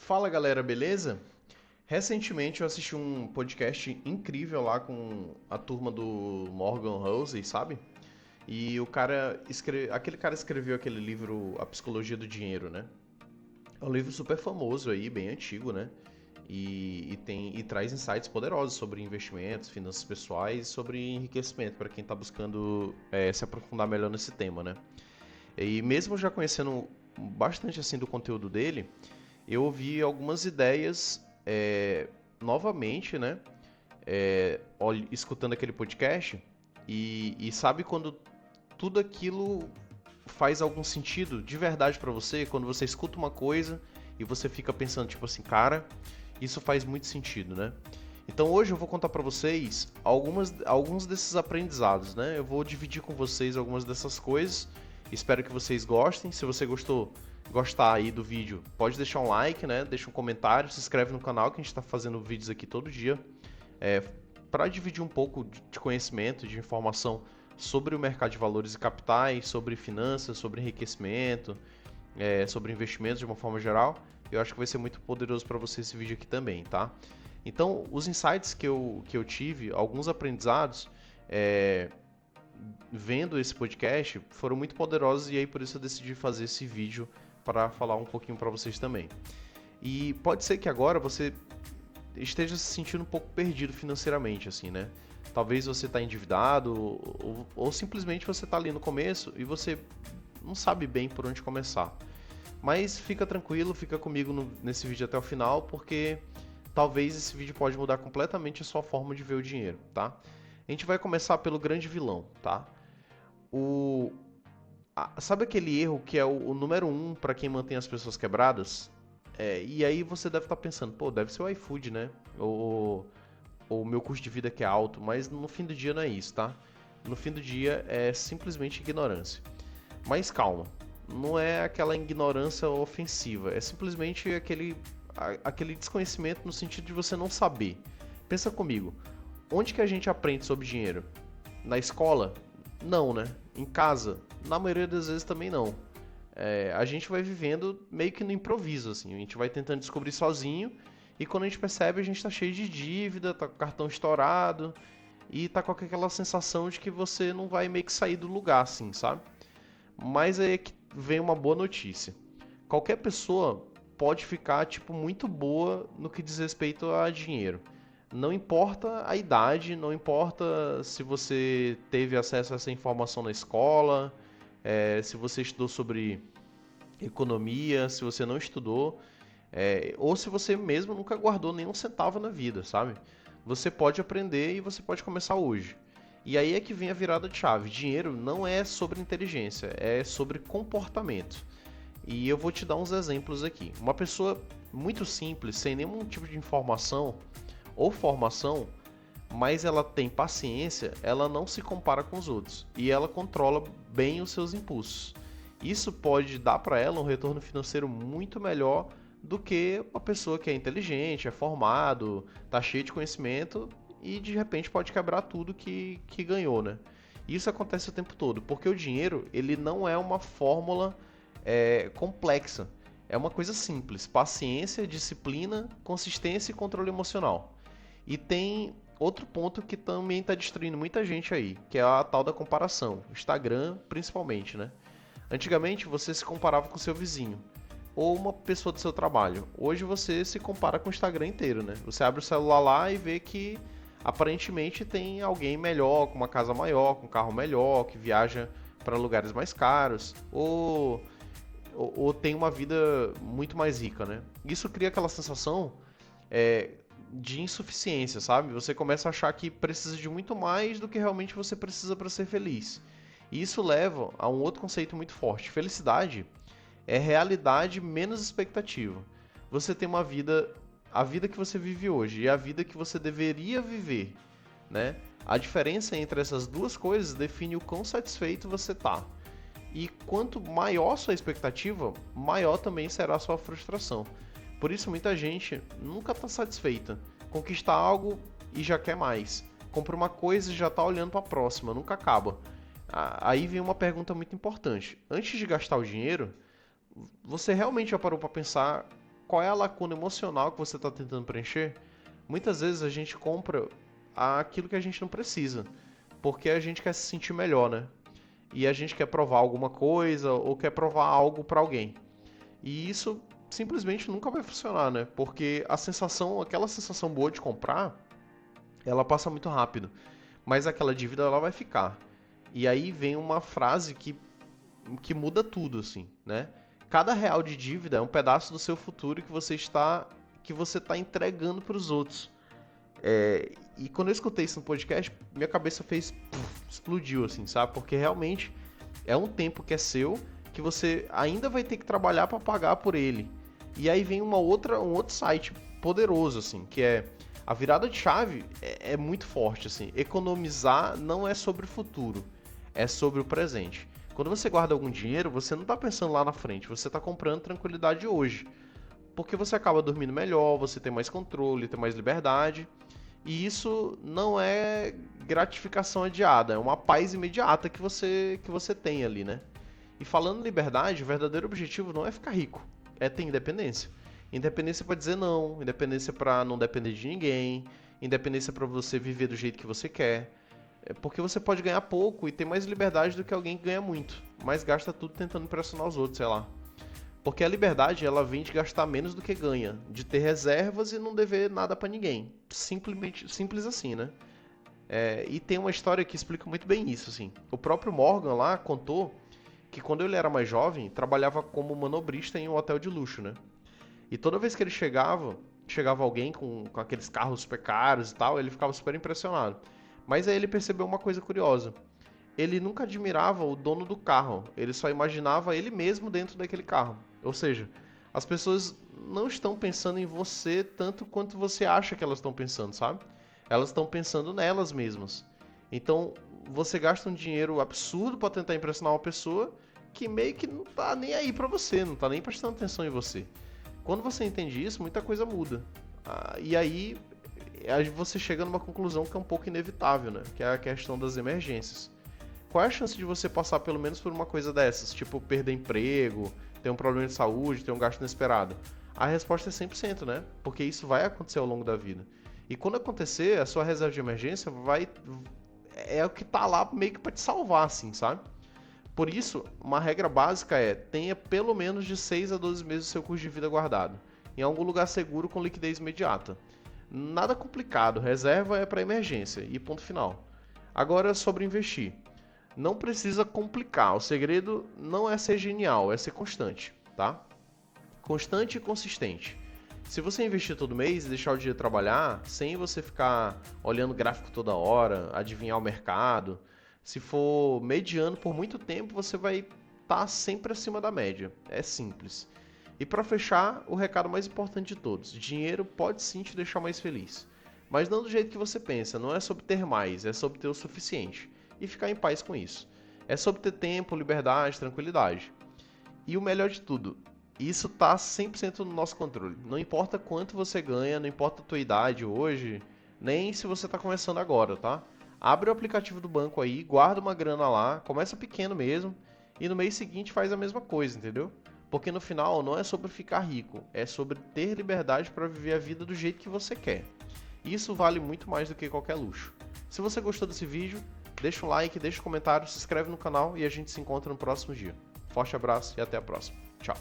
Fala galera, beleza? Recentemente eu assisti um podcast incrível lá com a turma do Morgan Housel, sabe? E aquele cara escreveu aquele livro A Psicologia do Dinheiro, né? É um livro super famoso aí, bem antigo, né? E traz insights poderosos sobre investimentos, finanças pessoais e sobre enriquecimento para quem está buscando se aprofundar melhor nesse tema, né? E mesmo já conhecendo bastante assim do conteúdo dele, eu ouvi algumas ideias novamente, né? Escutando aquele podcast e sabe quando tudo aquilo faz algum sentido de verdade pra você, quando você escuta uma coisa e você fica pensando tipo assim, cara, isso faz muito sentido, né? Então hoje eu vou contar pra vocês alguns desses aprendizados, né? Eu vou dividir com vocês algumas dessas coisas. Espero que vocês gostem. Se você gostar aí do vídeo, pode deixar um like, né? Deixa um comentário, se inscreve no canal que a gente está fazendo vídeos aqui todo dia para dividir um pouco de conhecimento, de informação sobre o mercado de valores e capitais, sobre finanças, sobre enriquecimento, sobre investimentos de uma forma geral. Eu acho que vai ser muito poderoso para você esse vídeo aqui também, tá? Então, os insights que eu tive, alguns aprendizados, vendo esse podcast, foram muito poderosos e aí por isso eu decidi fazer esse vídeo para falar um pouquinho para vocês também. E pode ser que agora você esteja se sentindo um pouco perdido financeiramente, assim, né? Talvez você está endividado ou simplesmente você está ali no começo e você não sabe bem por onde começar. Mas fica tranquilo, fica comigo nesse vídeo até o final, porque talvez esse vídeo pode mudar completamente a sua forma de ver o dinheiro, tá? A gente vai começar pelo grande vilão, tá? O, Sabe aquele erro que é o número um para quem mantém as pessoas quebradas? E aí você deve estar pensando, pô, deve ser o iFood, né? Ou o meu custo de vida que é alto, mas no fim do dia não é isso, tá? No fim do dia é simplesmente ignorância. Mas calma, não é aquela ignorância ofensiva, é simplesmente aquele desconhecimento no sentido de você não saber. Pensa comigo, onde que a gente aprende sobre dinheiro? Na escola? Não, né? Em casa? Na maioria das vezes também não. A gente vai vivendo meio que no improviso, assim. A gente vai tentando descobrir sozinho e quando a gente percebe a gente tá cheio de dívida, tá com o cartão estourado e tá com aquela sensação de que você não vai meio que sair do lugar, assim, sabe? Mas aí é que vem uma boa notícia. Qualquer pessoa pode ficar, tipo, muito boa no que diz respeito a dinheiro. Não importa a idade, não importa se você teve acesso a essa informação na escola, se você estudou sobre economia, se você não estudou, ou se você mesmo nunca guardou nenhum centavo na vida, sabe? Você pode aprender e você pode começar hoje. E aí é que vem a virada de chave. Dinheiro não é sobre inteligência, é sobre comportamento. E eu vou te dar uns exemplos aqui. Uma pessoa muito simples, sem nenhum tipo de informação ou formação, mas ela tem paciência, ela não se compara com os outros e ela controla bem os seus impulsos. Isso pode dar para ela um retorno financeiro muito melhor do que uma pessoa que é inteligente, é formado, tá cheio de conhecimento e de repente pode quebrar tudo que ganhou, né? Isso acontece o tempo todo, porque o dinheiro ele não é uma fórmula complexa. É uma coisa simples: paciência, disciplina, consistência e controle emocional. E tem outro ponto que também está destruindo muita gente aí, que é a tal da comparação. Instagram, principalmente, né? Antigamente você se comparava com seu vizinho ou uma pessoa do seu trabalho. Hoje você se compara com o Instagram inteiro, né? Você abre o celular lá e vê que aparentemente tem alguém melhor, com uma casa maior, com um carro melhor, que viaja para lugares mais caros, ou tem uma vida muito mais rica, né? Isso cria aquela sensação é, de insuficiência, sabe? Você começa a achar que precisa de muito mais do que realmente você precisa para ser feliz. E isso leva a um outro conceito muito forte. Felicidade é realidade menos expectativa. Você tem uma vida, a vida que você vive hoje e a vida que você deveria viver, né? A diferença entre essas duas coisas define o quão satisfeito você tá. E quanto maior sua expectativa, maior também será a sua frustração. Por isso muita gente nunca está satisfeita. Conquista algo e já quer mais. Compra uma coisa e já está olhando para a próxima, nunca acaba. Aí vem uma pergunta muito importante. Antes de gastar o dinheiro, você realmente já parou para pensar qual é a lacuna emocional que você está tentando preencher, muitas vezes a gente compra aquilo que a gente não precisa, porque a gente quer se sentir melhor, né? E a gente quer provar alguma coisa ou quer provar algo para alguém. E isso simplesmente nunca vai funcionar, né? Porque aquela sensação boa de comprar, ela passa muito rápido, mas aquela dívida ela vai ficar. E aí vem uma frase que muda tudo, assim, né? Cada real de dívida é um pedaço do seu futuro que você está entregando para os outros. E quando eu escutei isso no podcast, minha cabeça explodiu, assim, sabe? Porque realmente é um tempo que é seu, que você ainda vai ter que trabalhar para pagar por ele. E aí vem um outro site poderoso, assim, que é a virada de chave é muito forte, assim. Economizar não é sobre o futuro, é sobre o presente. Quando você guarda algum dinheiro, você não está pensando lá na frente, você está comprando tranquilidade hoje. Porque você acaba dormindo melhor, você tem mais controle, tem mais liberdade. E isso não é gratificação adiada, é uma paz imediata que você tem ali, né? E falando em liberdade, o verdadeiro objetivo não é ficar rico, é ter independência. Independência para dizer não, independência para não depender de ninguém, independência para você viver do jeito que você quer. Porque você pode ganhar pouco e ter mais liberdade do que alguém que ganha muito, mas gasta tudo tentando impressionar os outros, sei lá. Porque a liberdade, ela vem de gastar menos do que ganha, de ter reservas e não dever nada pra ninguém. Simples assim, né? E tem uma história que explica muito bem isso, assim. O próprio Morgan lá contou que quando ele era mais jovem, trabalhava como manobrista em um hotel de luxo, né? E toda vez que ele chegava alguém com aqueles carros super caros e tal, ele ficava super impressionado. Mas aí ele percebeu uma coisa curiosa. Ele nunca admirava o dono do carro, ele só imaginava ele mesmo dentro daquele carro. Ou seja, as pessoas não estão pensando em você tanto quanto você acha que elas estão pensando, sabe? Elas estão pensando nelas mesmas. Então, você gasta um dinheiro absurdo para tentar impressionar uma pessoa que meio que não tá nem aí pra você, não tá nem prestando atenção em você. Quando você entende isso, muita coisa muda. E aí você chega numa conclusão que é um pouco inevitável, né? Que é a questão das emergências. Qual é a chance de você passar pelo menos por uma coisa dessas? Tipo, perder emprego, ter um problema de saúde, ter um gasto inesperado? A resposta é 100%, né? Porque isso vai acontecer ao longo da vida. E quando acontecer, a sua reserva de emergência é o que tá lá meio que pra te salvar, assim, sabe? Por isso, uma regra básica é: tenha pelo menos de 6 a 12 meses do seu custo de vida guardado, em algum lugar seguro com liquidez imediata. Nada complicado, reserva é para emergência e ponto final. Agora, sobre investir. Não precisa complicar, o segredo não é ser genial, é ser constante, tá? Constante e consistente. Se você investir todo mês e deixar o dinheiro trabalhar, sem você ficar olhando gráfico toda hora, adivinhar o mercado, se for mediano por muito tempo, você vai estar sempre acima da média. É simples. E para fechar, o recado mais importante de todos: dinheiro pode sim te deixar mais feliz, mas não do jeito que você pensa. Não é sobre ter mais, é sobre ter o suficiente e ficar em paz com isso. É sobre ter tempo, liberdade, tranquilidade. E o melhor de tudo, isso tá 100% no nosso controle. Não importa quanto você ganha, não importa a tua idade hoje, nem se você tá começando agora, tá? Abre o aplicativo do banco aí, guarda uma grana lá, começa pequeno mesmo, e no mês seguinte faz a mesma coisa, entendeu? Porque no final não é sobre ficar rico, é sobre ter liberdade para viver a vida do jeito que você quer. Isso vale muito mais do que qualquer luxo. Se você gostou desse vídeo, deixa um like, deixa um comentário, se inscreve no canal e a gente se encontra no próximo dia. Forte abraço e até a próxima. Tchau.